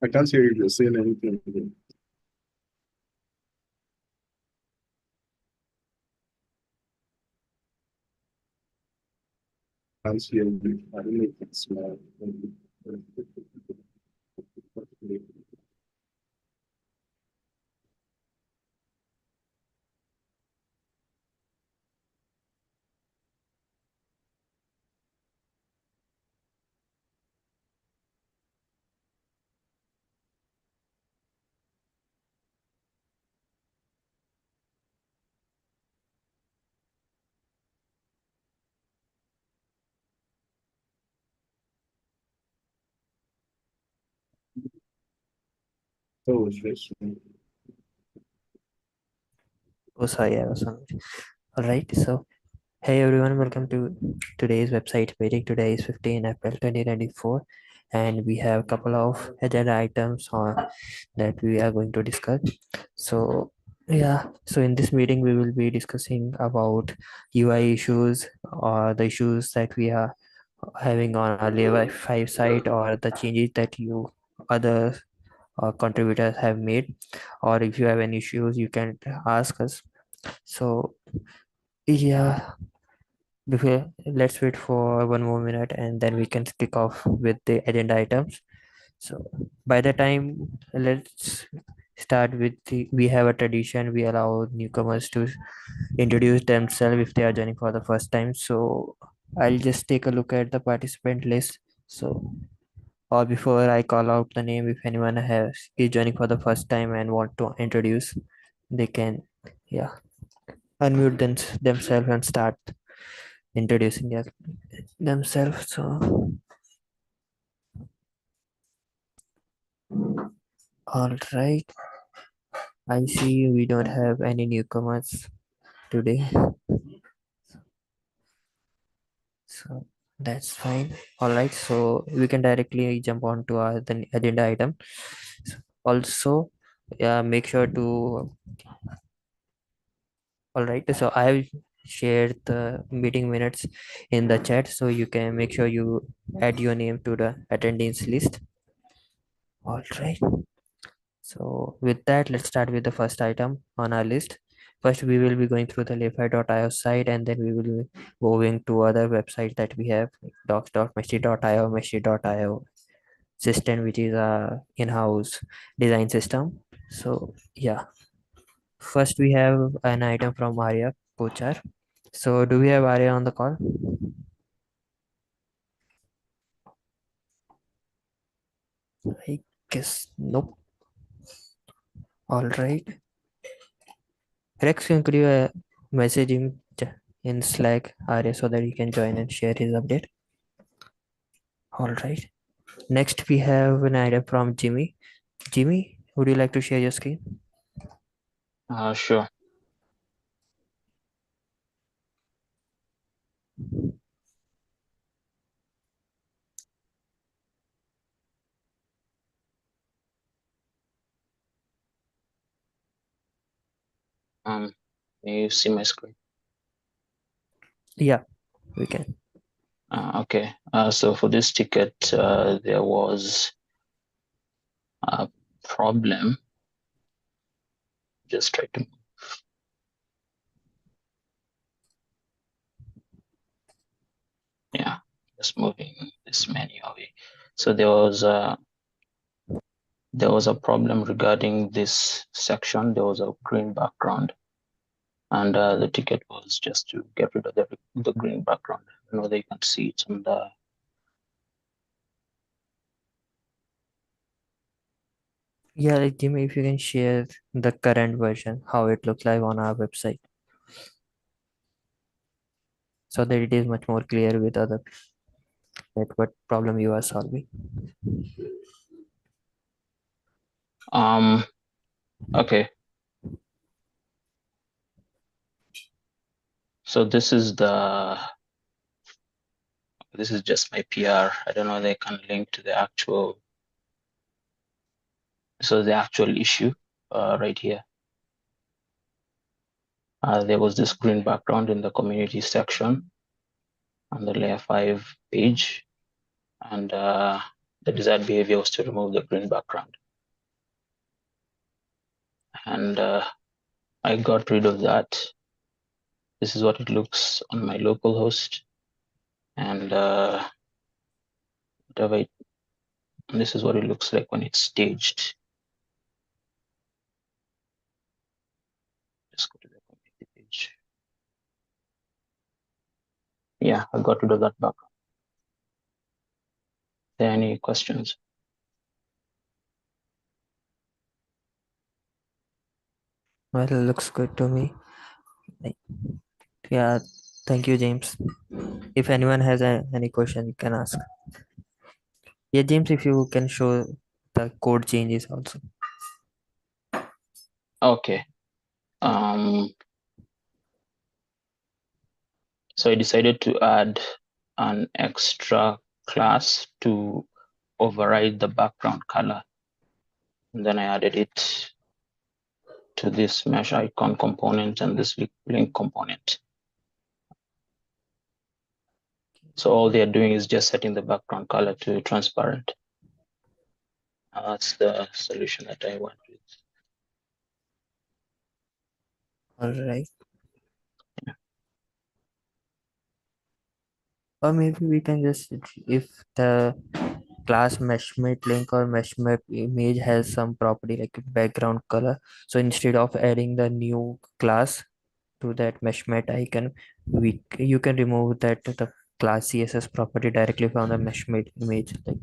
I can't hear you if you're saying anything. I can't hear you. I don't know if it's my. Oh, it's just. Oh, sorry, I was on. All right. So, hey everyone, welcome to today's website meeting. Today is 15 April 2024, and we have a couple of agenda items on that we are going to discuss. So, yeah. So in this meeting, we will be discussing about UI issues or the issues that we are having on our Layer 5 site or the changes that you other contributors have made, or if you have any issues, you can ask us. So yeah, before let's wait for 1 more minute and then we can kick off with the agenda items. So by the time, let's start with we have a tradition, we allow newcomers to introduce themselves if they are joining for the first time. So I'll just take a look at the participant list. So or before I call out the name, if anyone is joining for the first time and want to introduce, they can, yeah, unmute themselves and start introducing themselves. So, all right. I see we don't have any newcomers today, so that's fine. All right. So we can directly jump on to the agenda item. Also, make sure to. All right. So I have shared the meeting minutes in the chat, so you can make sure you add your name to the attendance list. All right. So with that, let's start with the first item on our list. First, we will be going through the Lify.io site, and then we will be moving to other websites that we have, like docs.meshy.io, meshy.io system, which is a in-house design system. So yeah, first we have an item from Arya Kochar. So do we have Arya on the call? I guess nope. All right. Rex, could you message him in Slack, Arya, so that he can join and share his update? All right. Next, we have an item from Jimmy. Jimmy, would you like to share your screen? Sure. Can you see my screen? Yeah, we can. Okay. So for this ticket, there was a problem. Just try to. Yeah, just moving this menu away. So there was a problem regarding this section. There was a green background, and the ticket was just to get rid of the green background. I know they can see it on the. Yeah, like, Jimmy, if you can share the current version, how it looks like on our website, so that it is much more clear with other that what problem you are solving. Okay. So this is just my PR. I don't know, they can link to the actual. So the actual issue right here. There was this green background in the community section on the layer 5 page. And the desired behavior was to remove the green background. And I got rid of that. This is what it looks on my local host. And this is what it looks like when it's staged. Just go to the community page. Yeah, I got rid of that background. Are there any questions? Well, it looks good to me. Yeah, thank you, James. If anyone has any question, you can ask. Yeah, James, if you can show the code changes also. Okay. So I decided to add an extra class to override the background color. And then I added it to this mesh icon component and this link component. So all they are doing is just setting the background color to transparent. That's the solution that I went with. All right. Or maybe we can just, if the class meshmate link or meshmap image has some property like background color, so instead of adding the new class to that meshmate icon, you can remove that the class CSS property directly from the meshmate image. Like,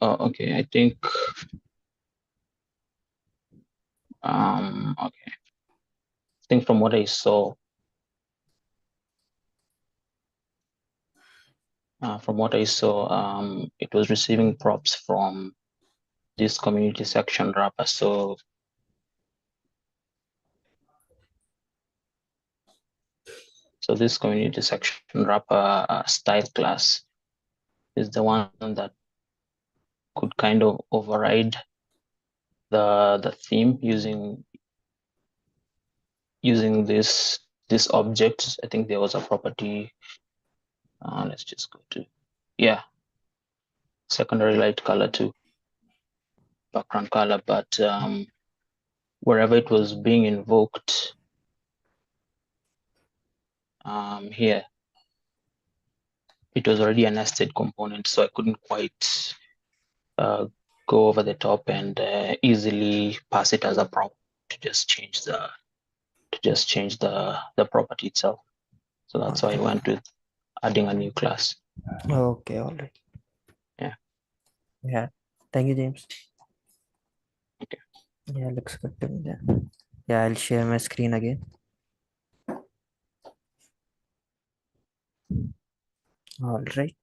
Okay, I think okay. I think from what I saw, it was receiving props from this community section wrapper. So this community section wrapper style class is the one that could kind of override the theme using this object. I think there was a property. Let's just go to, yeah, secondary light color to background color, but wherever it was being invoked, here, it was already a nested component, so I couldn't quite go over the top and easily pass it as a prompt to just change the property itself. So that's why I went with adding a new class. okay, all right. Yeah. Yeah. Thank you, James. Okay. Yeah, looks good to me then. Yeah, I'll share my screen again. All right.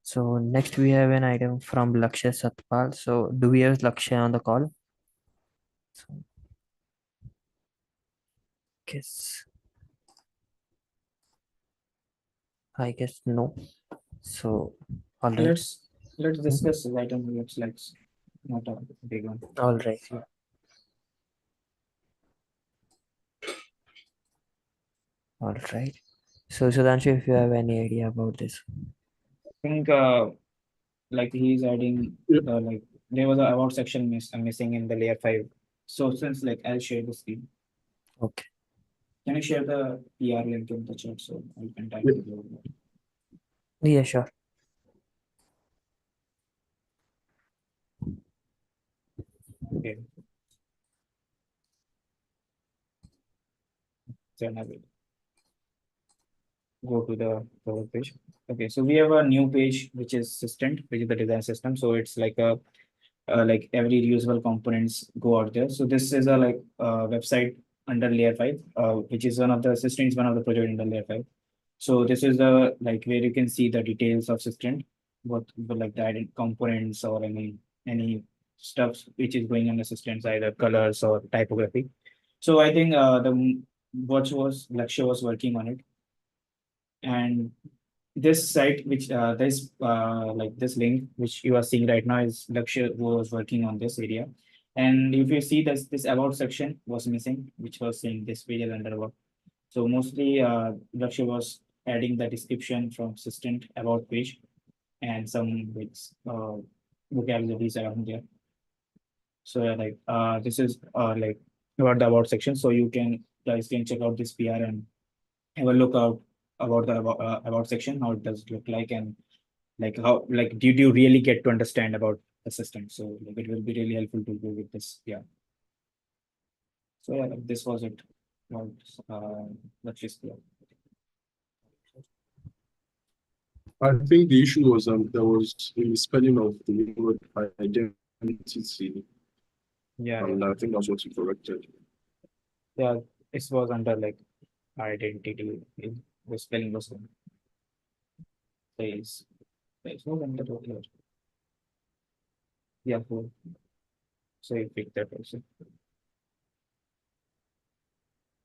So next we have an item from Lakshya Satpal. So do we have Lakshya on the call? So, I guess no. So all right. Let's discuss this item. Looks like not a big one. All right. Yeah. All right. So Sudhanshu, if you have any idea about this. I think like he's adding like there was a about section missing in the layer 5. So since like I'll share the screen. Okay. Can you share the PR link in the chat so I can type it over there? Yeah, sure. Okay. Then I will go to the cover page. Okay, so we have a new page which is System, which is the design system. So it's like a like every reusable components go out there. So this is a like website under layer 5, which is one of the System is one of the project under layer 5. So this is the like where you can see the details of System, what like the components or any stuff which is going on the systems, either colors or typography. So I think Lakshya was working on it, and this site which this like this link which you are seeing right now is Lakshya who was working on this area. And if you see this about section was missing, which was saying this page is under about. So mostly Lakshya was adding the description from System about page. and some like vocabularies around there. So yeah, like this is like about the about section. So you guys can check out this PR and have a look out about the about section, how it does look like, and like how like did you really get to understand about the system. So like it will be really helpful to go with this. Yeah. So yeah, like, this was it about the gist. Yeah. I think the issue was there was a spelling of the word identity, Yeah, and I think that's what you corrected. yeah. This was under like identity. The spelling was wrong. Place. Place was under here. Yeah, cool. So you pick that also.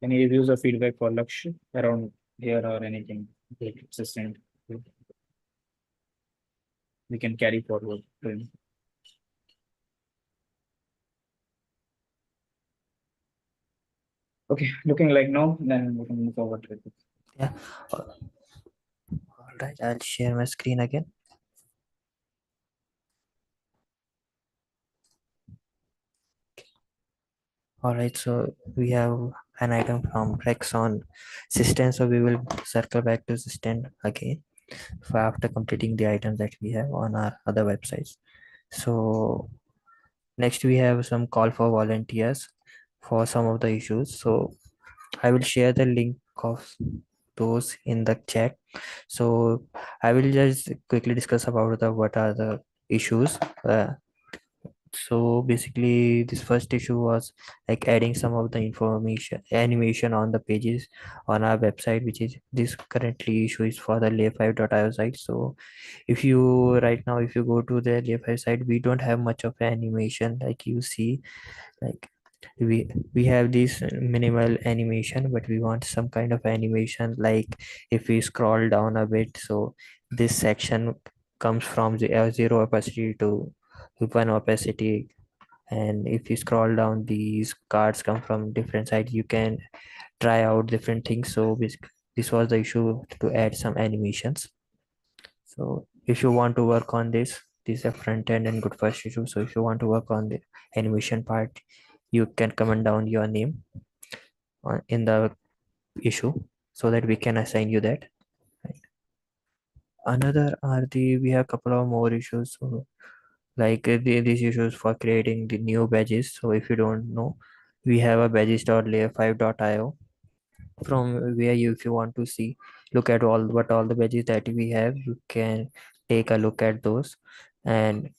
Any reviews or feedback for Lakshya around here or anything like consistent? We can carry forward to him. Okay, looking like no, then we can move forward with it. Yeah. All right, I'll share my screen again. All right, so we have an item from Rex on system, so we will circle back to system again for after completing the items that we have on our other websites. So next we have some call for volunteers for some of the issues. So I will share the link of those in the chat. So I will just quickly discuss about the what are the issues. So basically this first issue was like adding some of the information animation on the pages on our website, which is this currently issue is for the layer5.io site. So if you right now if you go to the layer5 site, we don't have much of animation like you see. Like we have this minimal animation, but we want some kind of animation. Like if we scroll down a bit, so this section comes from the zero opacity to one opacity, and if you scroll down, these cards come from different sides. You can try out different things. So this was the issue to add some animations. So if you want to work on this is a front end and good first issue. So if you want to work on the animation part, you can comment down your name in the issue so that we can assign you that. Right. Another are we have a couple of more issues. So like these issues for creating the new badges. So if you don't know, we have a badges.layer5.io from where you, if you want to see, look at all the badges that we have, you can take a look at those. And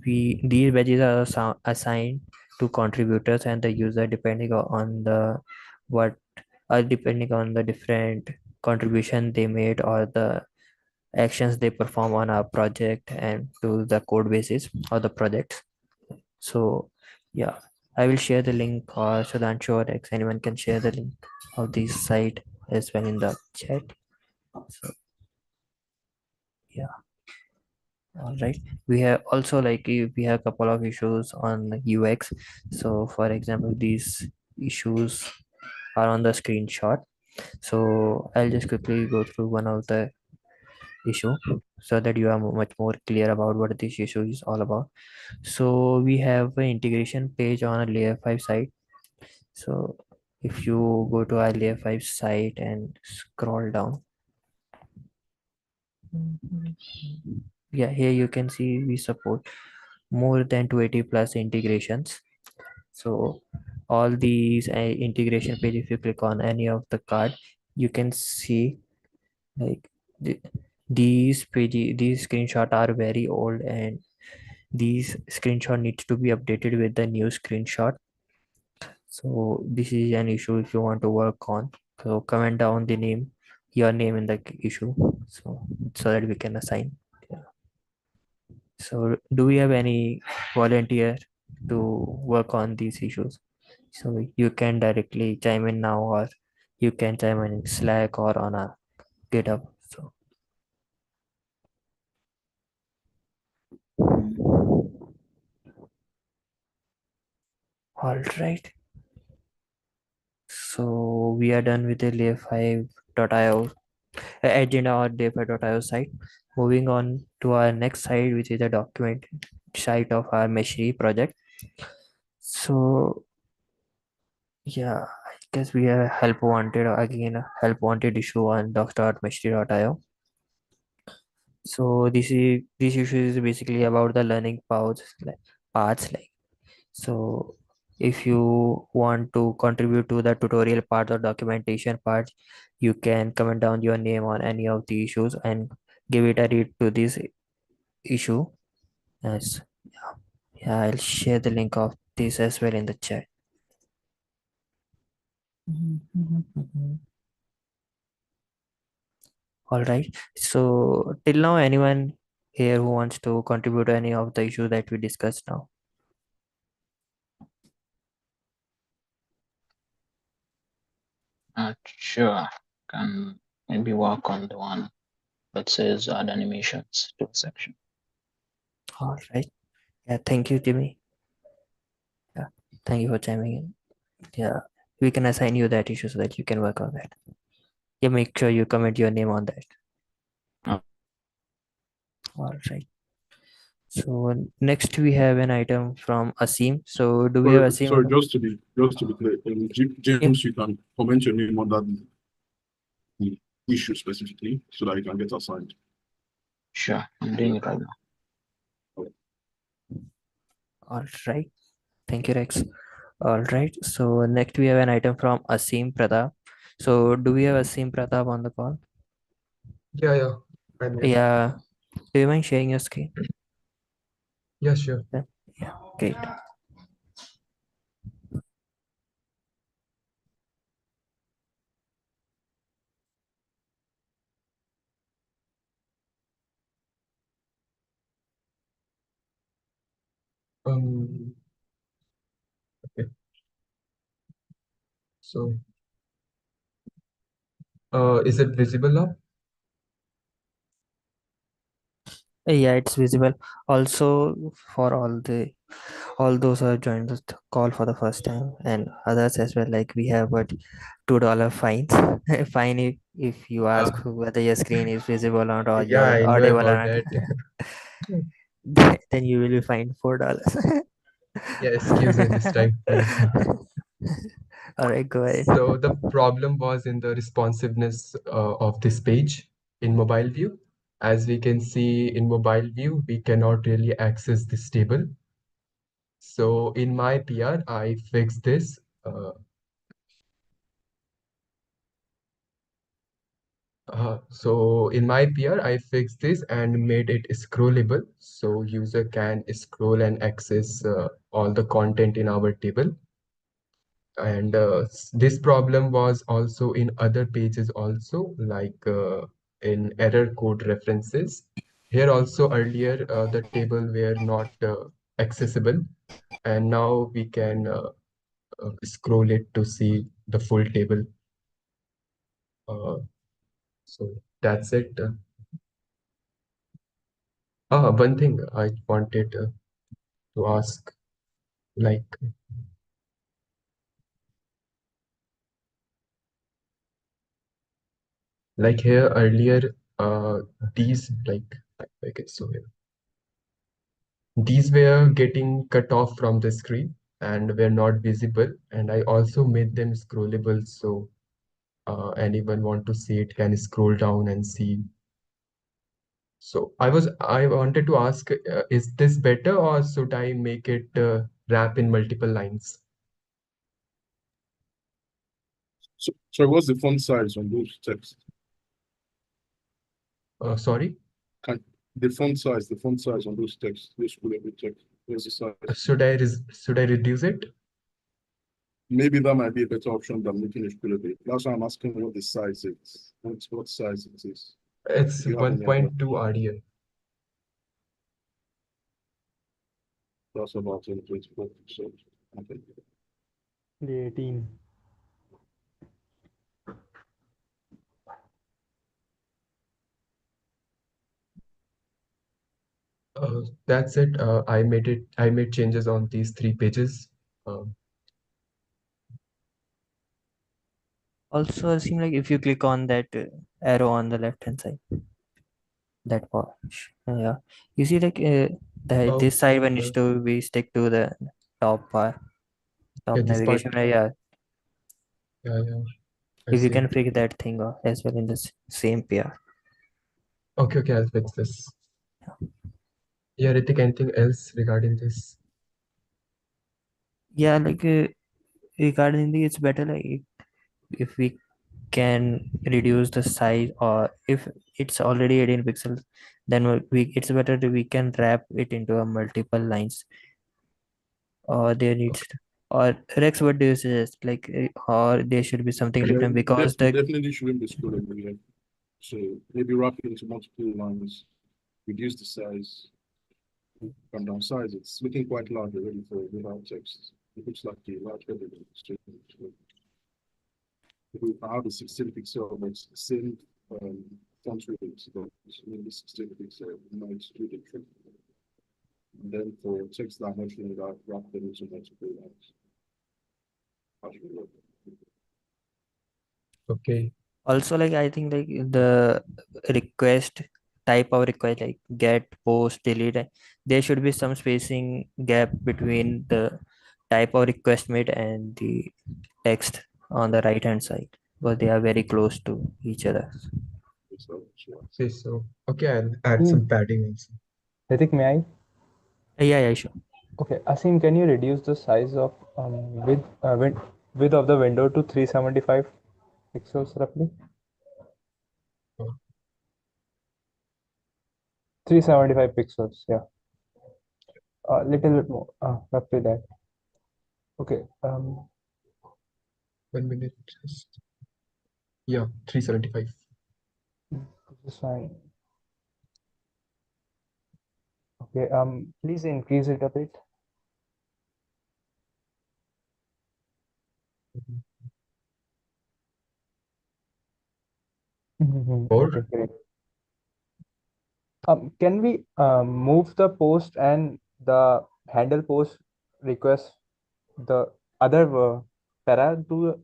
these badges are assigned to contributors and the user depending on the what depending on the different contribution they made or the actions they perform on our project and to the code basis or the project. So yeah, I will share the link, or Sudhanshu or X, anyone can share the link of this site as well in the chat. So yeah, all right. We have also we have a couple of issues on UX. So for example, these issues are on the screenshot. So I'll just quickly go through one of the issue so that you are much more clear about what this issue is all about. So we have an integration page on a layer 5 site. So if you go to our layer 5 site and scroll down, yeah, here you can see we support more than 280 plus integrations. So all these integration page, if you click on any of the card, you can see like the, these screenshot are very old, and these screenshot needs to be updated with the new screenshot. So this is an issue if you want to work on. So comment down the name, your name in the issue, so that we can assign. Yeah. So do we have any volunteer to work on these issues? So you can directly chime in now, or you can chime in Slack or on a GitHub. So all right. So we are done with the layer5.io agenda on defa.io site. Moving on to our next site, which is the document site of our Meshery project. So yeah, I guess we have help wanted again, a help wanted issue on docs.meshery.io. So this issue is basically about the learning paths like. So if you want to contribute to the tutorial part or documentation part, you can comment down your name on any of the issues and give it a read to this issue. Yes. Yeah, I'll share the link of this as well in the chat. All right. So till now, anyone here who wants to contribute to any of the issues that we discussed now? Sure. Can maybe work on the one that says add animations to a section. All right. Yeah, thank you, Jimmy. Yeah, thank you for chiming in. Yeah, we can assign you that issue so that you can work on that. Yeah, make sure you comment your name on that. Oh. All right. So next we have an item from Asim. So do we have Asim? Sorry, just to be clear, James, you can comment your name on that the issue specifically so that you can get assigned. Sure, I'm doing it right now. All right. Thank you, Rex. All right. So next we have an item from Asim Pratap. So do we have Asim Pratap on the call? Yeah, I'm here. Yeah. Do you mind sharing your screen? Yeah, sure. Yeah. Great. Okay. So, is it visible now? Yeah, it's visible. Also for all those who have joined the call for the first time and others as well, like we have what $2 fines. Fine if you ask whether your screen is visible or not or Yeah, I you're know audible or about not. that. Then you will be fined $4. Yeah, excuse me this time, please. All right, go ahead. So the problem was in the responsiveness of this page in mobile view. As we can see in mobile view, we cannot really access this table. So in my PR, I fixed this. So in my PR, I fixed this and made it scrollable. So user can scroll and access all the content in our table. And this problem was also in other pages also, like in error code references. Here also earlier, the table were not accessible. And now we can scroll it to see the full table. So that's it. One thing I wanted to ask, like here earlier, these like it's so here. These were getting cut off from the screen and were not visible, and I also made them scrollable, so anyone want to see it can scroll down and see. So I wanted to ask, is this better or should I make it wrap in multiple lines? So what's the font size on those texts? Sorry? The font size on those texts, this will be text. What's the size? Should I reduce it? Maybe that might be a better option than making it scalable. That's why I'm asking what the size is. What size it is. It's Do you have any idea? 1.2 RDL. That's about 24%. Okay. The 18. That's it. I made changes on these 3 pages. All Also, it seems like if you click on that arrow on the left hand side, that part, yeah, you see like this side one needs Okay. to be stick to the top bar, top Yeah, this part. navigation. Yeah, Yeah, yeah. I if you see. can fix that thing as well in this same pair. Okay, okay, I'll fix this. Yeah, Ritik, anything else regarding this? Yeah, like regarding the, it's better like if we can reduce the size, or if it's already 18 pixels, then it's better we can wrap it into a multiple lines, or there needs Okay. or Rex, what do you suggest, like or there should be something Yeah, different because definitely shouldn't be scrolling here. So maybe wrap it into multiple lines, reduce the size, come down size. It's looking quite large already for without text. It looks like a large heading. We have a 16 pixel, but it's the same font weight, but maybe 16 pixel might do the trick. And then for text dimension, wrap them into multiple lines. Okay. also like I think like the request type of request, like get, post, delete, there should be some spacing gap between the type of request made and the text on the right hand side, because they are very close to each other. Okay, so okay, I'll add some padding also. Ritik, may I? Yeah, sure. Okay, Asim, can you reduce the size of width of the window to 375 pixels roughly? Oh. 375 pixels, yeah. A little bit more, roughly that. Okay, 1 minute, just. Yeah, 375. this is fine. Okay, please increase it a bit. Or Okay, great. Can we move the post and the handle post request the other para to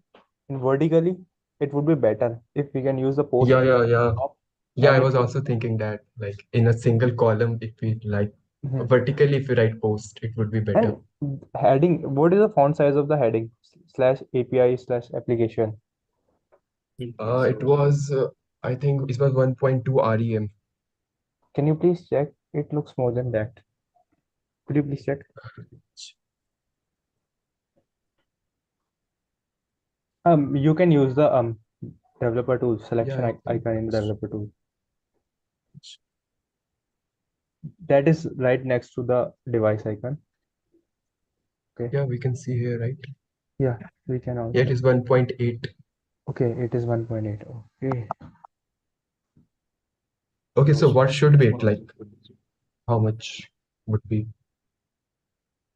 in vertically? It would be better if we can use the post yeah, request yeah, yeah. top Yeah, and I it was will. also thinking that like in a single column, if we like Mhm. vertically, if we write post, it would be better. And heading, what is the font size of the heading slash API slash application? It was, I think it was 1.2 REM. Can you please check? It looks more than that. Could you please check? You can use the developer tool selection Yeah, I think icon in the it's- developer tool. That is right next to the device icon. Okay. yeah, we can see here, right? Yeah, we can also. Yeah, it is 1.8. Okay, it is 1.8. Okay. Okay, so what should be it like? How much would be?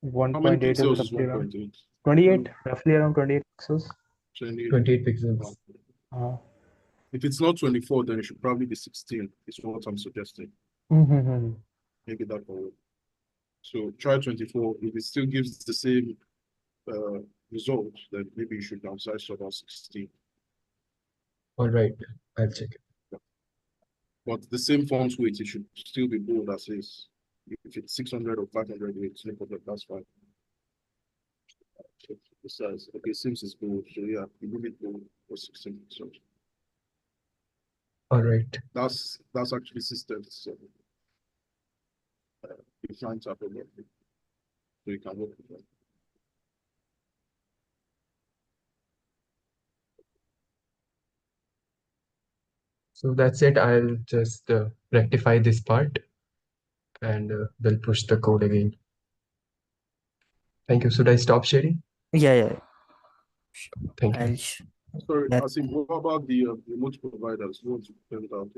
How many 1.8 is pixels is roughly around 1.8? 28, roughly around 28 pixels. 28 pixels. If it's not 24, then it should probably be 16, is what I'm suggesting. Maybe that will work. So try 24. If it still gives the same result, then maybe you should downsize to about 16. All right, I'll check it. But the same font weight, it should still be bold as is. If it's 600 or 500 weight, that's fine. The size. Okay, Sims is bold, so yeah, you move it bold for 16 pixels. All right. That's actually systems. So defined type of work. So you can work with that. So that's it. I'll just rectify this part and then push the code again. Thank you. Should I stop sharing? Yeah. Thank you. I'll Sorry, that- Asim, what about the remote providers? You want to build out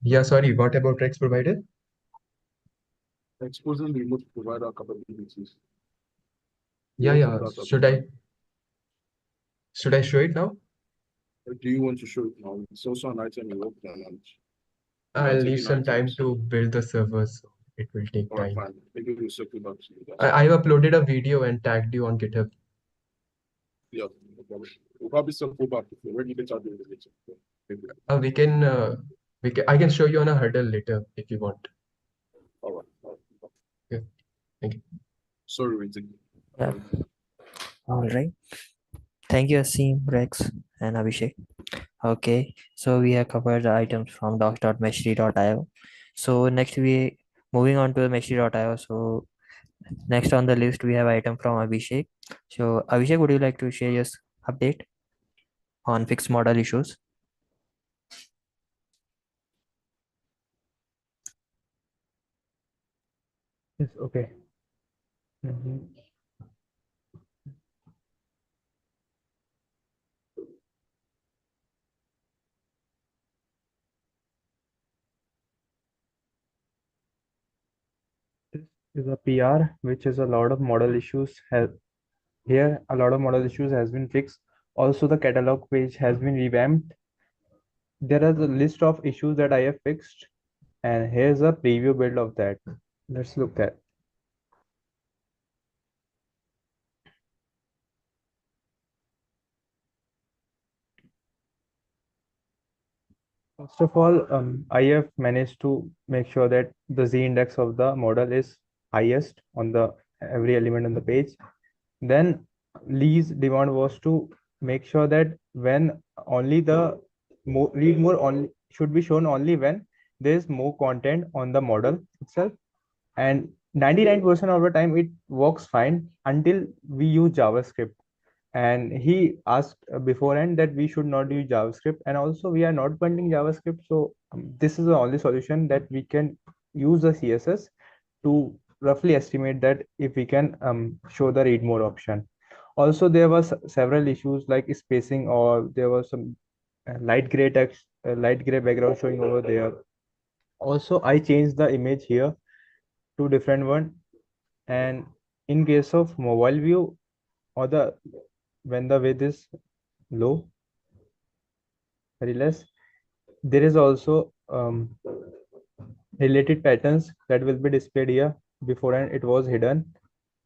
Yeah, sorry. What about Rex provider? exposing the remote provider capabilities? Yeah, You yeah. want that Should I show it now? Or do you want to show it now? It's also an item you worked on. And I'll need taking some time items. to build the servers. So it will take All right, time. fine. Maybe we'll circle back to you. I've uploaded a video and tagged you on GitHub. Yeah, no problem. We'll probably circle back if when you get out doing the meeting. Maybe. I can show you on a hurdle later if you want. All right. All right. Yeah, thank you. Sorry, waiting. Yeah. All right. Thank you, Asim, Rex, and Abhishek. Okay, so we have covered the items from docs.meshri.io. So next we moving on to meshri.io. So next on the list we have item from Abhishek. So Abhishek, would you like to share your update on fixed model issues? Yes, okay. Mhm. This is a PR, which is a lot of model issues have here. A lot of model issues has been fixed. Also, the catalog page has been revamped. There is a list of issues that I have fixed, and here's a preview build of that. Let's look at. First of all, I have managed to make sure that the Z index of the model is highest on the every element on the page. Then Lee's demand was to make sure that when only the read more only should be shown only when there is more content on the model itself. And 99% of the time it works fine until we use JavaScript. And he asked beforehand that we should not use JavaScript, and also we are not bundling JavaScript. So this is the only solution that we can use the CSS to roughly estimate that if we can show the read more option. Also, there was several issues like spacing, or there was some light gray text, light gray background showing over there. Also, I changed the image here to different one. And in case of mobile view, or the when the width is low, very less, there is also related patterns that will be displayed here. Beforehand it was hidden.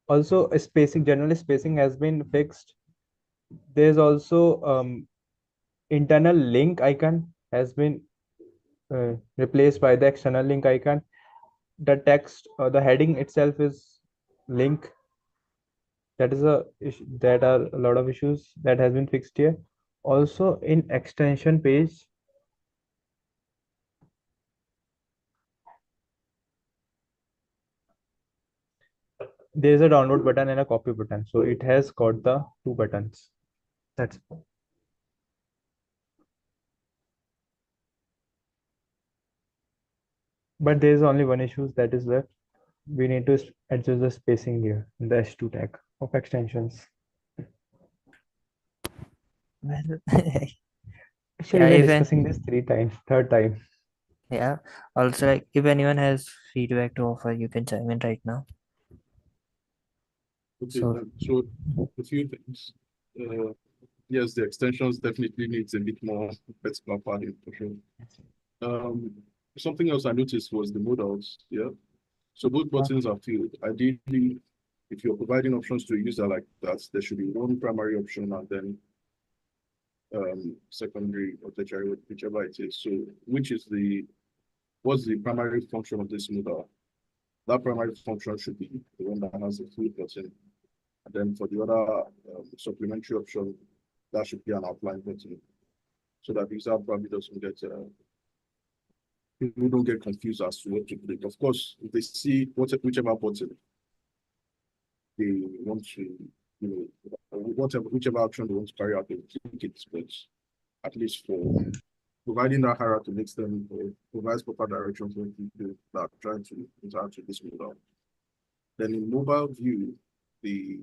Also, spacing, general spacing has been fixed. There's also internal link icon has been replaced by the external link icon. The text or the heading itself is link. That is that are a lot of issues that has been fixed here. Also, in extension page, there is a download button and a copy button, so it has got the two buttons. That's but there is only one issue that is left. We need to adjust the spacing here in the h2 tag of extensions. Well, Actually, yeah, we're even discussing this third time. yeah. Also, like if anyone has feedback to offer, you can chime in right now. Okay, So so a few things. Yes, the extensions definitely needs a bit more better padding for sure. Something else I noticed was the modals. Yeah. So both buttons are filled. Ideally, if you're providing options to a user like that, there should be one primary option and then secondary or tertiary, whichever it is. So what's the primary function of this modal? That primary function should be the one that has a full button. And then for the other supplementary option, that should be an outline button. So that the user probably doesn't get people don't get confused as to what to click. Of course, if they see whichever button they want to, whichever action they want to carry out, they click it. But at least for providing that hierarchy makes them provides proper direction for people that are trying to interact with this modal. Then in mobile view, the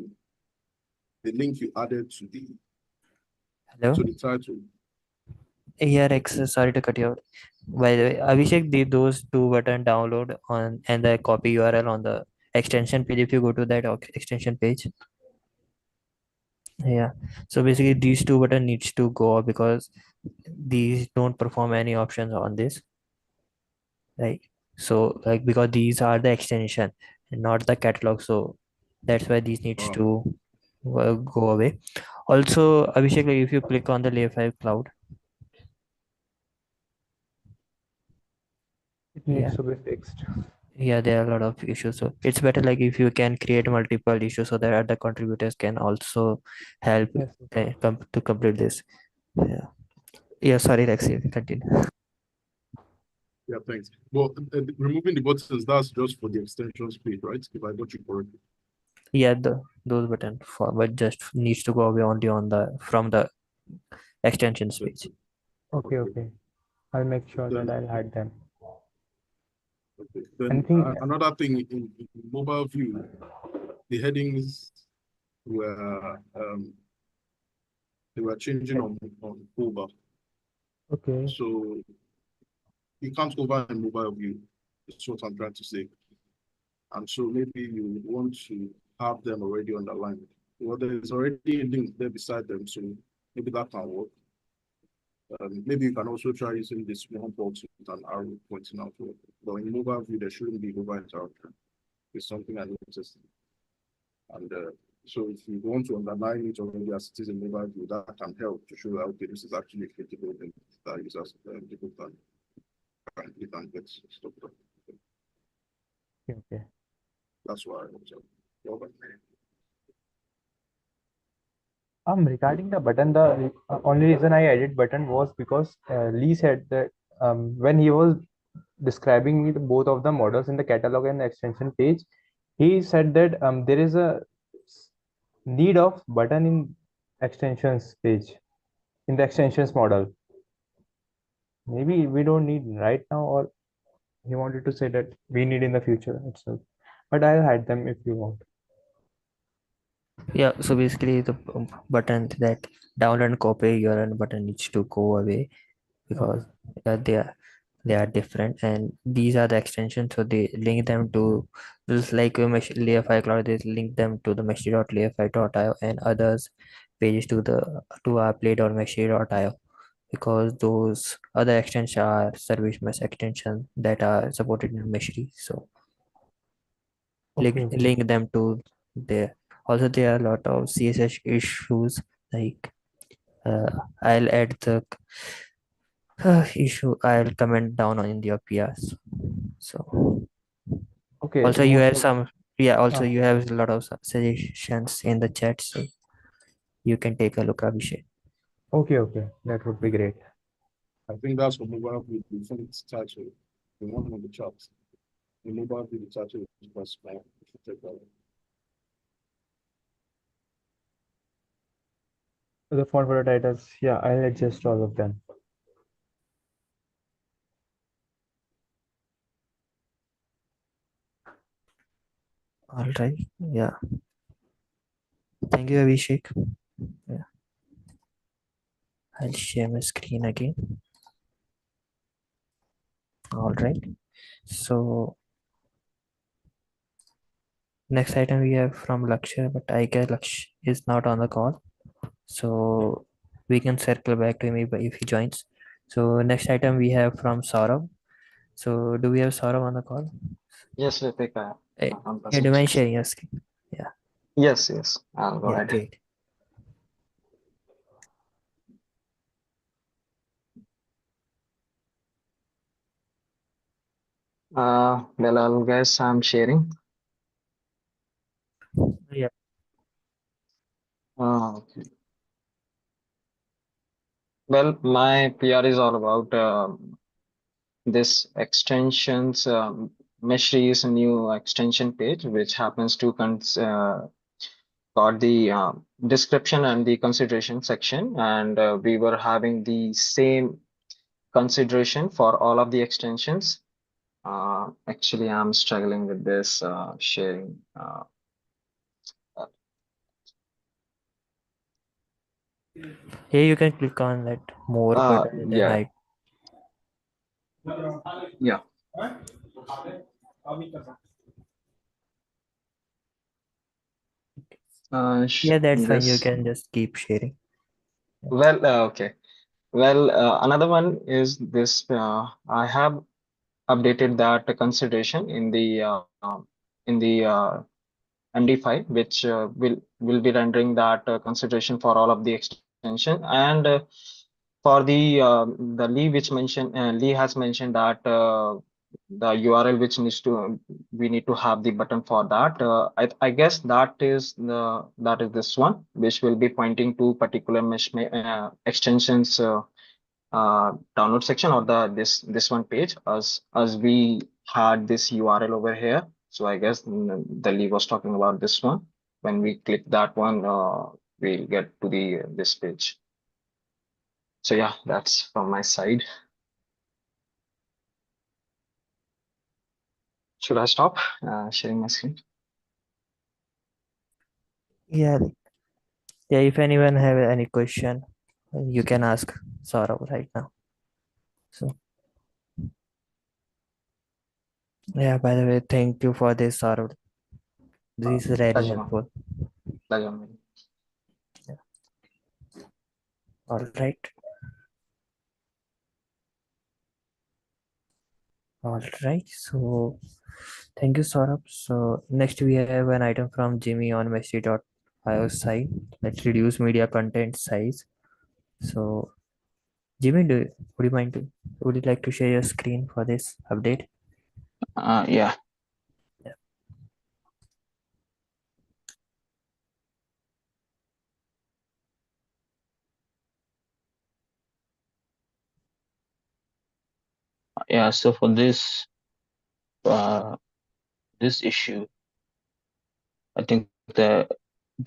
link you added to the hello. title. Yeah, Rex, sorry to cut you out. By the way, Abhishek did those two button download on and the copy URL on the extension page. If you go to that extension page, yeah. So basically, these two button needs to go because these don't perform any options on this, right? So like because these are the extension and not the catalog, so that's why these needs to go away. Also, Abhishek, like, if you click on the layer 5 cloud, It needs yeah, to be fixed. yeah, there are a lot of issues. So it's better like if you can create multiple issues so that other contributors can also help Yes. to complete this. Yeah. Yeah, sorry, Lexi, continue. Yeah, thanks. Well, removing the buttons, that's just for the extensions page, right? If I got you correctly. Yeah, those button for but just needs to go away only on the from the extensions page. Okay, okay. I'll make sure that Then, I'll hide them. okay. Then Anything? another thing in mobile view, the headings were they were changing on over. Okay. So you can't over in mobile view. That's what I'm trying to say. And so maybe you want to have them already underlined. Well, there is already a link there beside them, so maybe that can work. Maybe you can also try using this one box with an arrow pointing out. But in mobile view, there shouldn't be over interaction. It's something I noticed. And so if you want to underline it already as it is in mobile view, that can help to show that okay, this is actually a critical thing that users people can get stuff done. Okay, okay. That's why I observe. Regarding the button, the only reason I added button was because Lee said that when he was describing me both of the models in the catalog and the extension page, he said that there is a need of button in extensions page, in the extensions model. Maybe we don't need right now, or he wanted to say that we need in the future itself. But I'll hide them if you want. Yeah, so basically the button that download and copy URL button needs to go away because they are different and these are the extensions, so they link them to just like layer 5 cloud, they link them to the mesh.layer5.io and others pages to our play.mesh.io because those other extensions are service mesh extensions that are supported in Meshri. So Okay, okay. link them to there. Also, there are a lot of CSS issues like I'll add the issue. I'll comment down on in your PRs. So Okay, also you most have of some also uh, you have a lot of suggestions in the chat, so you can take a look, Abhishek. okay, okay. That would be great. I think that's what mobile view, the font title, the one on the charts. The mobile view, the title is quite small. If you take that. The font for the titles, yeah, I'll adjust all of them. All right, yeah. Thank you, Abhishek. Yeah, I'll share my screen again. All right. So next item we have from Lakshya, but I guess Lakshya is not on the call. So we can circle back to him if he joins. So next item we have from Saurabh. So do we have Saurabh on the call? Yes, Ritika, Hey, I'm yeah, do you present. mind sharing your screen? Yeah, Yes, yes, I'll go yeah, ahead. great. Well, I'll guess I'm sharing. Yeah. Okay. Well, my PR is all about this extensions. Meshri is a new extension page which happens to got the description and the consideration section, and we were having the same consideration for all of the extensions. Actually, I'm struggling with this sharing. Here you can click on that more button and then Yeah, hide. yeah. Yeah, that's fine. You This, can just keep sharing. well, okay. Well, another one is this. I have updated that consideration in the MD5, which will be rendering that consideration for all of the extension. And for the Lee, which mentioned Lee has mentioned that the URL which we need to have the button for that. I guess that is this one, which will be pointing to particular mesh extensions download section, or this one page, as we had this URL over here. So I guess the Lee was talking about this one. When we click that one, we'll get to this page. So yeah, that's from my side. Should I stop sharing my screen? Yeah, yeah. If anyone have any question, you can ask Saurabh right now. So yeah, by the way, thank you for this, Saurabh. This is really Pleasure, helpful. pleasure, man. All right. All right. So thank you, Saurabh. So next we have an item from Jimmy on Messi.io site. Let's reduce media content size. So Jimmy, would you like to share your screen for this update? Yeah. Yeah, so for this this issue, I think the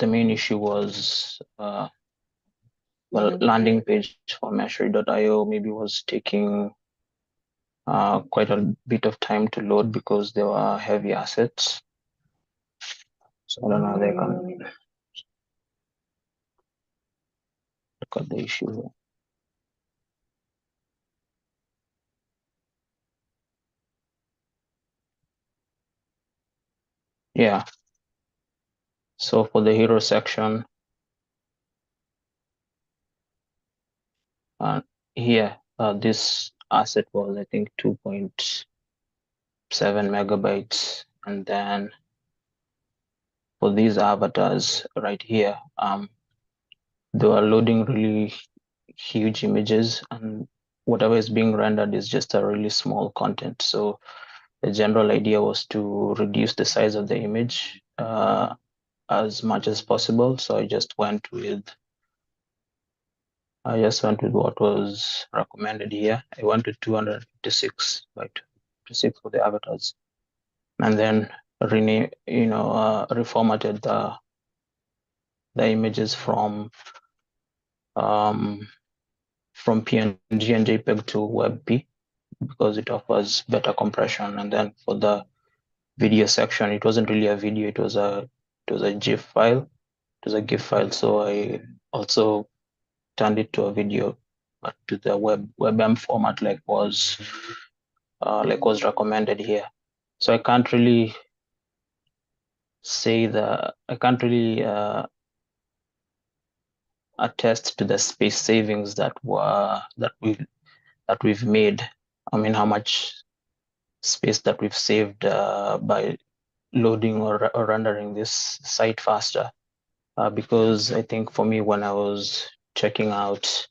main issue was well, landing page for Meshry.io maybe was taking quite a bit of time to load because there were heavy assets. So I don't know, they can look at the issue here. Yeah. So for the hero section, here, this asset was, I think, 2.7 megabytes. And then for these avatars right here, they are loading really huge images, and whatever is being rendered is just a really small content. So the general idea was to reduce the size of the image as much as possible. So I just went with what was recommended here. I went with 256 by 256 for the avatars, and then reformatted the images from PNG and JPEG to WebP because it offers better compression. And then for the video section, it wasn't really a video; it was a GIF file. It was a GIF file, so I also turned it to a video, but to the WebM format, like was recommended here. So I can't really attest to the space savings that we've made. I mean, how much space that we've saved by loading or rendering this site faster. Because I think for me, when I was checking out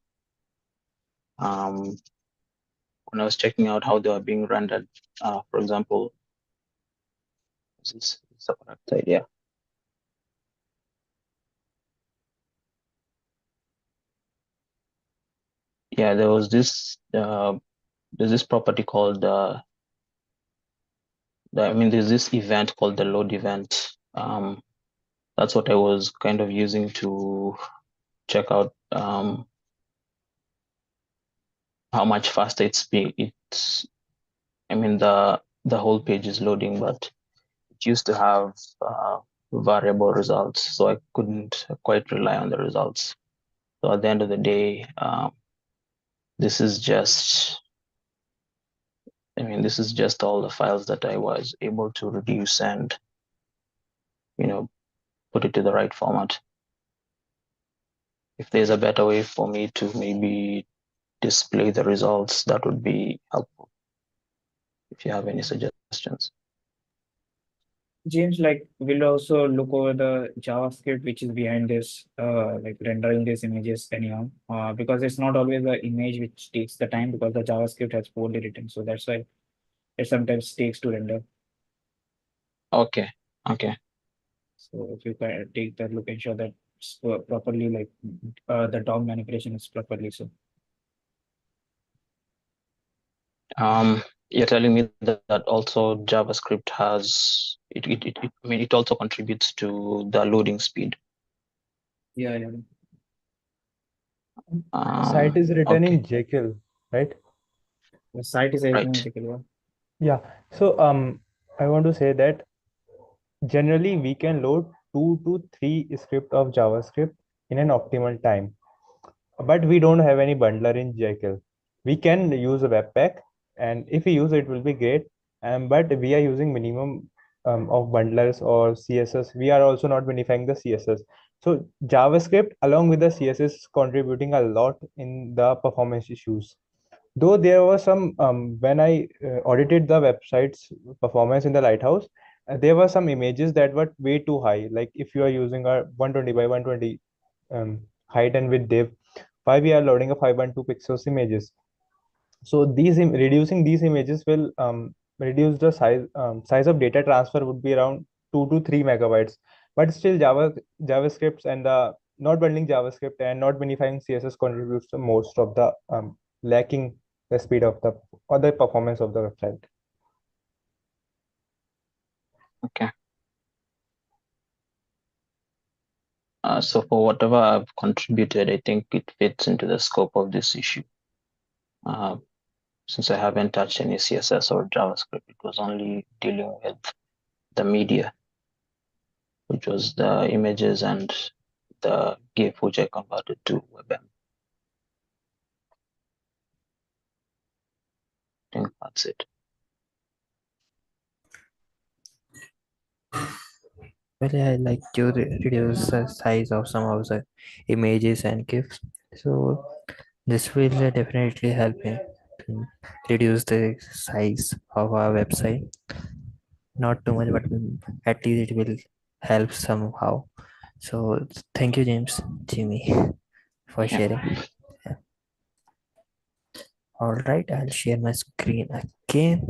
how they are being rendered, for example, is this the correct idea? Yeah, there was this there's this property called there's this event called the load event. That's what I was kind of using to check out how much faster the whole page is loading, but it used to have variable results, so I couldn't quite rely on the results. So at the end of the day, this is just all the files that I was able to reduce and put it to the right format. If there's a better way for me to maybe display the results, that would be helpful. If you have any suggestions. James, like we'll also look over the JavaScript which is behind this, like rendering these images anyhow, because it's not always the image which takes the time because the JavaScript has poorly written. So that's why it sometimes takes to render. Okay. Okay. So if you can take that look, ensure that it's properly, like the DOM manipulation is properly so. You're telling me that also JavaScript has I mean, it also contributes to the loading speed. Yeah, yeah. Site is written Okay. in Jekyll, right? The site is Right. identical. Yeah. So I want to say that generally we can load 2 to 3 script of JavaScript in an optimal time. But we don't have any bundler in Jekyll. We can use a Webpack, and if we use it, will be great. But we are using minimum of bundlers or CSS. We are also not minifying the CSS. So JavaScript along with the CSS is contributing a lot in the performance issues. Though there was some when I audited the website's performance in the Lighthouse, there were some images that were way too high. Like if you are using a 120 by 120 height and width div, why we are loading a 512 pixels images. So reducing these images will reduce the size of data transfer would be around 2 to 3 megabytes. But still JavaScripts and the not bundling JavaScript and not minifying CSS contributes to most of the lacking the speed of the or the performance of the website. Okay. So for whatever I've contributed, I think it fits into the scope of this issue. Since I haven't touched any CSS or JavaScript, it was only dealing with the media, which was the images and the GIF, which I converted to WebM. I think that's it. Well, I like to reduce the size of some of the images and GIFs. So this will definitely help me to reduce the size of our website. Not too much, but at least it will help somehow. So thank you, Jimmy, for Yeah. sharing. Yeah. All right, I'll share my screen again.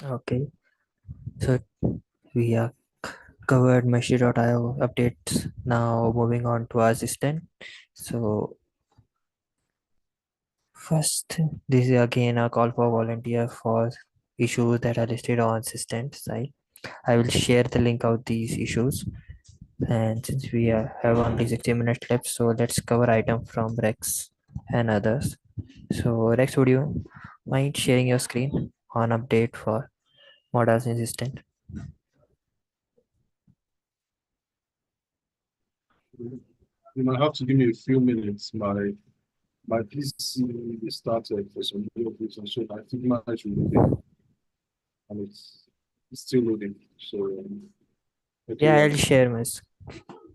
Okay, so we have covered Meshi.io updates. Now moving on to our assistant. So first, this is again a call for volunteer for issues that are listed on assistant site. I will share the link of these issues. And since we have only 60 minutes left, so let's cover item from Rex and others. So Rex, would you mind sharing your screen on update for Models Assistant? You might have to give me a few minutes. My PC started for some reason, so I think my is loading, and it's still loading. So okay, Yeah, I'll share my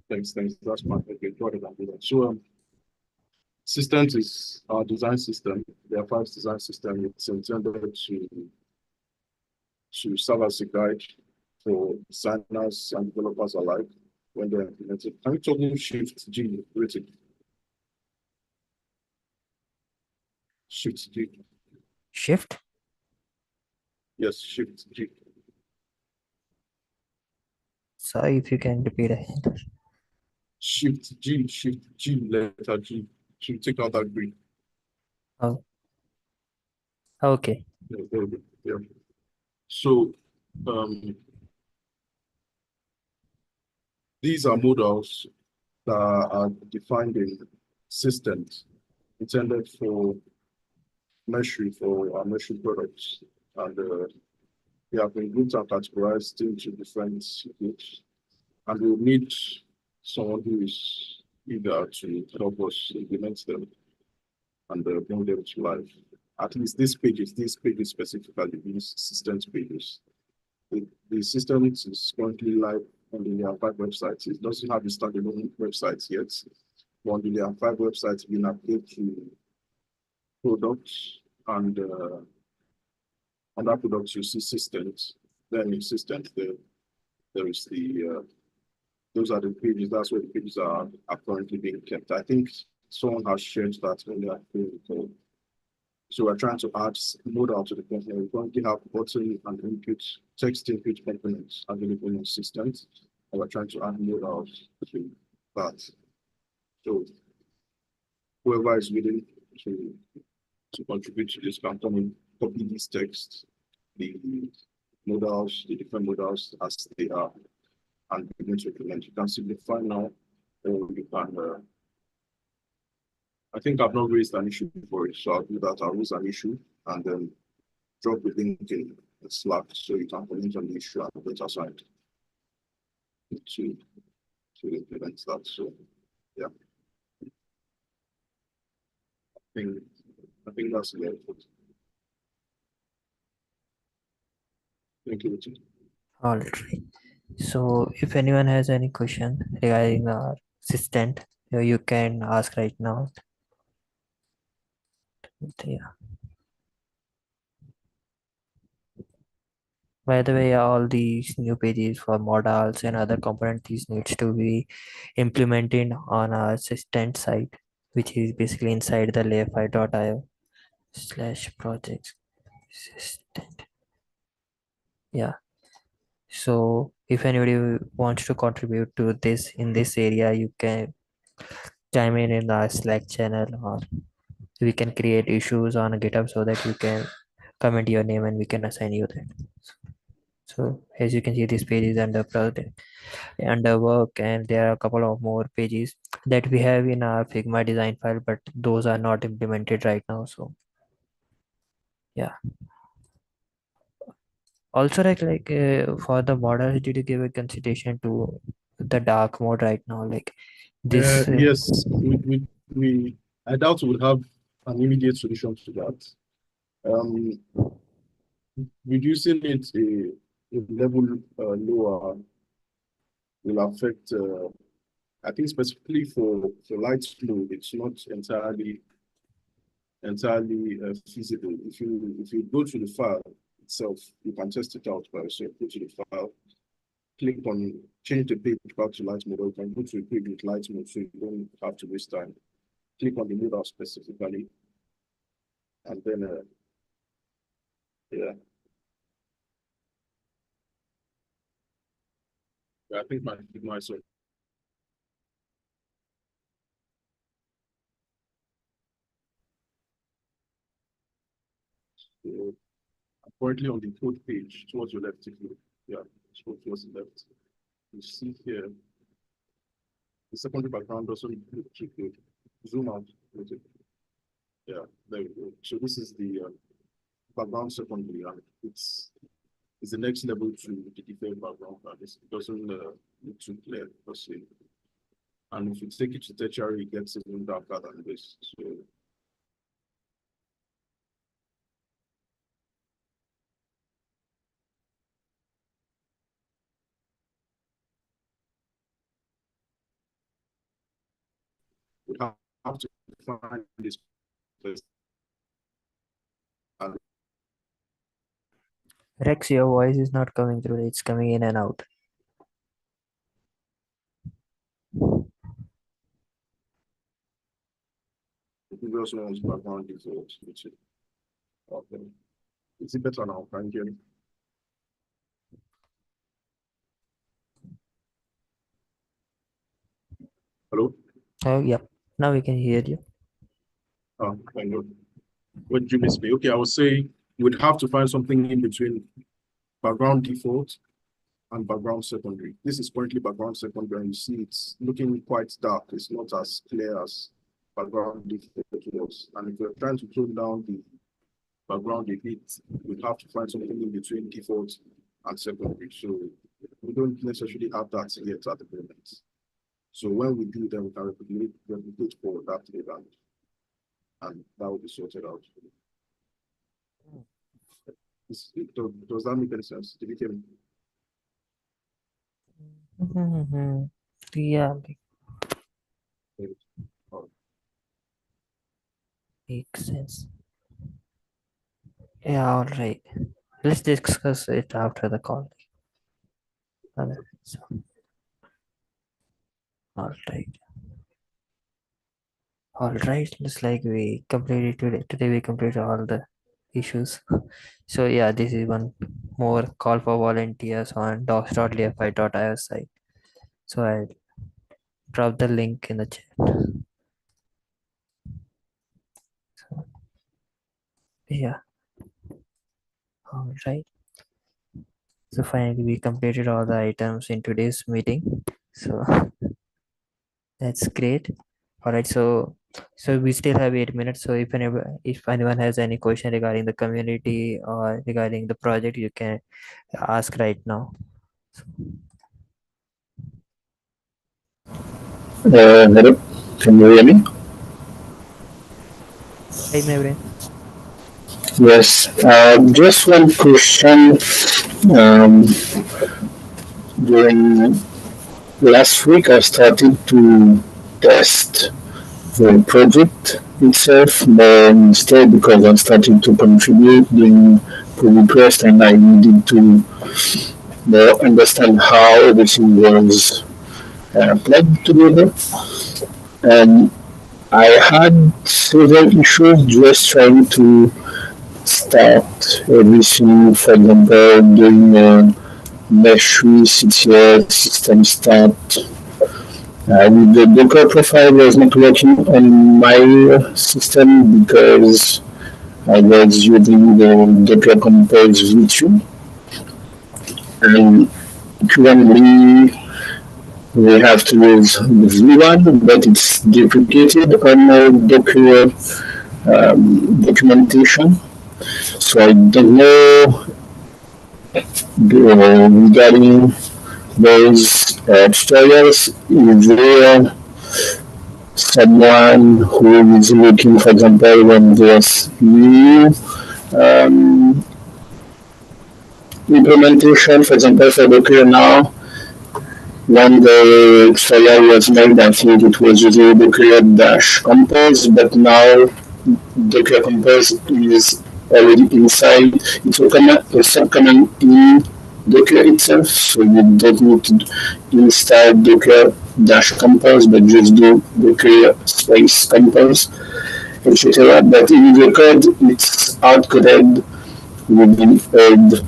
thanks. That's my okay. Got it. I'll do that. So Systems is our design system. There are 5 design systems. It's intended to serve as a guide for designers and developers alike when they're implementing. Can you toggle Shift G rating? Shift G. shift. Yes, Shift G. Sorry if you can repeat again. Shift G, letter G. To take out that green. Oh, okay. Yeah, there we go. Yeah. So these are models that are defined in systems intended for Meshi, for our Meshi products. And they have been grouped and categorized into different groups. And we'll need someone who is eager to help us implement them and bring them to life. At least these pages specifically, these systems pages. The system is currently live on the Layer 5 website. It doesn't have a standalone website yet. But on the Layer 5 website, we navigate to products, and on that product, you see systems. Then in systems, there is the those are the pages. That's where the pages are currently being kept. I think someone has shared that earlier. So we're trying to add modal to the component. We currently have button and input, text input components available in systems, and we're trying to add modal to that. So whoever is willing to contribute to this component, copy these texts, the modals, the different modals as they are, and begin to implement. You can simplify now, or you can. I think I've not raised an issue for it, so I'll do that. I'll raise an issue and then drop the link in Slack so you can comment on the issue and put aside to implement that. So yeah. I think that's the output. Thank you, Richard. All right. So if anyone has any question regarding our assistant, you can ask right now. Yeah. By the way, all these new pages for models and other components, these needs to be implemented on our assistant site, which is basically inside the layerfi.io/projects assistant. Yeah. So if anybody wants to contribute to this in this area, you can chime in our Slack channel, or we can create issues on GitHub so that you can comment your name and we can assign you that. So as you can see, this page is under project, under work, and there are a couple of more pages that we have in our Figma design file, but those are not implemented right now. So yeah. Also, for the models, did you give a consideration to the dark mode right now? Like this. Yes, I doubt we would have an immediate solution to that. Reducing it a level lower will affect. I think specifically for light flow, it's not entirely feasible. If you go to the file itself, you can test it out by yourself. Go to the file, click on change the page back to light mode, or you can go to a page with light mode so you don't have to waste time. Click on the modal specifically, and then yeah. I think my so I'm currently on the fourth page towards your left. If you towards the left, you see here the secondary background doesn't look too good. Zoom out a little. Yeah, there we go. So this is the background secondary, and it's the next level to the default background, and it doesn't look too clear per se. And if you take it to tertiary, it gets even darker than this. So we have to find this place. And Rex, your voice is not coming through. It's coming in and out. the previous one was background default, which is okay. Is it better now? Can you hear me? Hello? Oh, yeah. Now we can hear you. Oh, thank God. What did you miss me? Okay, I was saying we'd have to find something in between background default and background secondary. This is currently background secondary, and you see it's looking quite dark. It's not as clear as background default was. And if you're trying to tone down the background a bit, we'd have to find something in between default and secondary. So we don't necessarily have that yet at the moment. So when we do, then we can replicate for that event, and that will be sorted out. Does that make any sense? Did you hear me? Yeah, Oh, makes sense. Yeah, all right. Let's discuss it after the call. So, all right. All right. Looks like we completed today. Today we completed all the issues. So yeah, this is one more call for volunteers on docs.lifi.io site. So I'll drop the link in the chat. So, yeah. All right. So finally we completed all the items in today's meeting. So that's great. All right. So we still have 8 minutes. So if anyone has any question regarding the community or regarding the project, you can ask right now. Hello, can you hear me? Hey, Maverick. Yes, just one question. Um, During last week, I started to test the project itself, but instead, because I started to contribute doing pull request and I needed to understand how everything was plugged together. And I had several issues just trying to start everything, for example, doing mesh CTL system start. The Docker profile was not working on my system because I was using the Docker Compose V2. And currently we have to use V1, but it's deprecated on the Docker documentation. So I don't know regarding those tutorials. Is there someone who is looking, for example, when there's new um, implementation, for example, for Docker now, when the tutorial was made, I think it was using Docker-Compose, but now Docker Compose is already inside. It's a subcommand in Docker itself, so you don't need to install Docker-Compose, but just do Docker space compose, etc. But in the code, it's hard-coded within old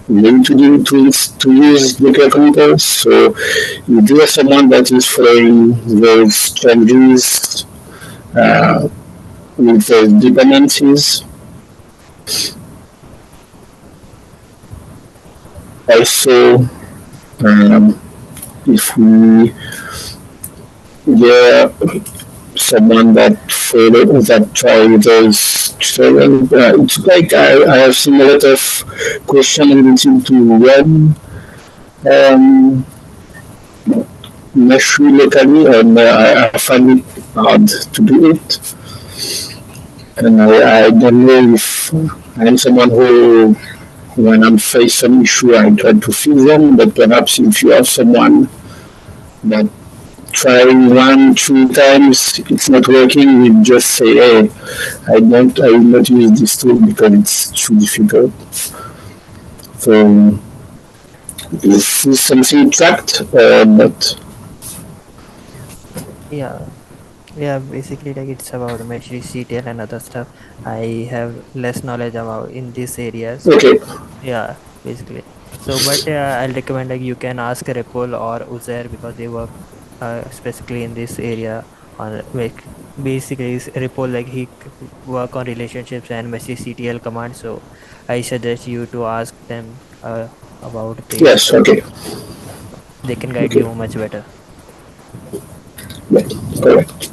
way to use Docker Compose. So if you are someone that is following those changes with the dependencies. Also, if we get someone that follow that try those tutorials, it's like I have seen a lot of questions related to when mesh locally, and I find it hard to do it. And I don't know if I'm someone who, when I'm facing an issue, I try to fix them, but perhaps if you have someone that trying 1, 2 times, it's not working, we just say, hey, I will not use this tool because it's too difficult. So, is this something tracked or not? Yeah, basically like it's about mesh CTL and other stuff. I have less knowledge about in these areas. Okay. Yeah, basically. So, but I'll recommend like you can ask Repol or Uzair because they work specifically in this area on like basically Repol like he work on relationships and mesh CTL commands. So I suggest you to ask them about this. Yes, okay. They can guide you much better. Right, correct.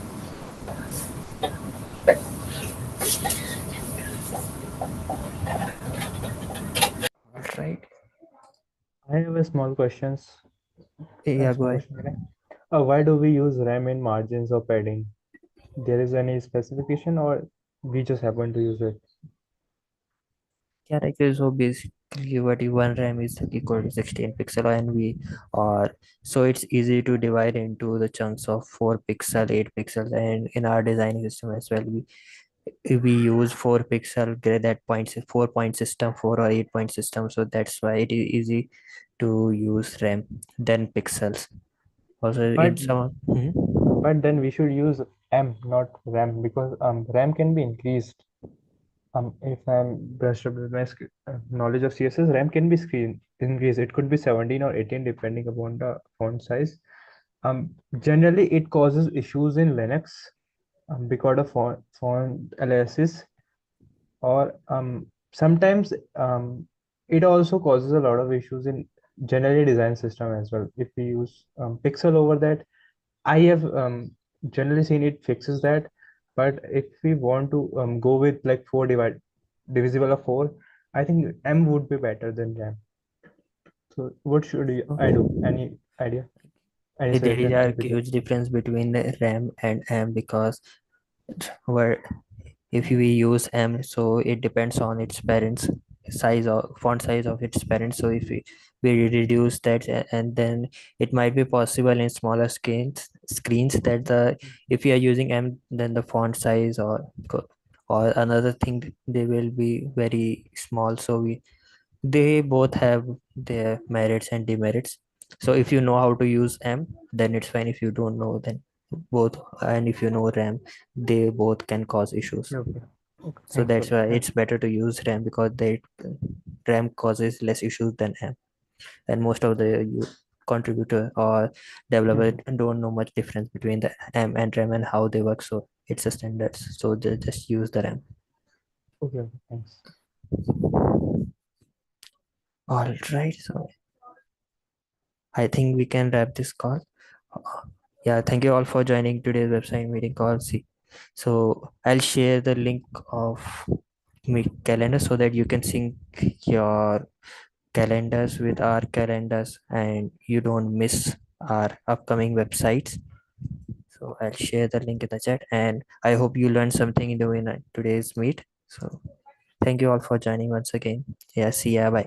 All right. I have a small questions. Yeah, Small go ahead. question. Why do we use RAM in margins or padding? There is any specification or we just happen to use it? Yeah, like so basically what you one RAM is equal to 16 pixel and we or so it's easy to divide into the chunks of 4 pixel, 8 pixels, and in our designing system as well if we use 4 pixel that points 4 point system, 4 or 8 point system, so that's why it is easy to use RAM than pixels. Also in But some but then we should use M, not RAM, because RAM can be increased. If I'm brushed up with my knowledge of CSS, RAM can be increased. It could be 17 or 18 depending upon the font size. Generally it causes issues in Linux because of font aliases, or sometimes it also causes a lot of issues in generally design system as well. If we use pixel over that, I have generally seen it fixes that. But if we want to go with like divisible of 4, I think M would be better than RAM. So what should I do? Any idea? Any there is suggestion? a Any video? huge difference between the RAM and M, because where if we use M, so it depends on its parents size or font size of its parents. So if we reduce that, and then it might be possible in smaller screens that the if you are using M, then the font size or another thing, they will be very small. So they both have their merits and demerits. So if you know how to use M, then it's fine. If you don't know, then both, and if you know RAM, they both can cause issues. Okay. So Thanks for that's why that. it's better to use RAM, because RAM causes less issues than M, and most of the contributor or developer don't know much difference between the M and RAM and how they work. So it's a standards. So they just use the RAM. Okay, thanks. All right. So I think we can wrap this call. Yeah, thank you all for joining today's website meeting call. So I'll share the link of Meet calendar so that you can sync your calendars with our calendars and you don't miss our upcoming websites. So I'll share the link in the chat, and I hope you learned something in today's meet. So thank you all for joining once again. Yeah, see ya. Bye.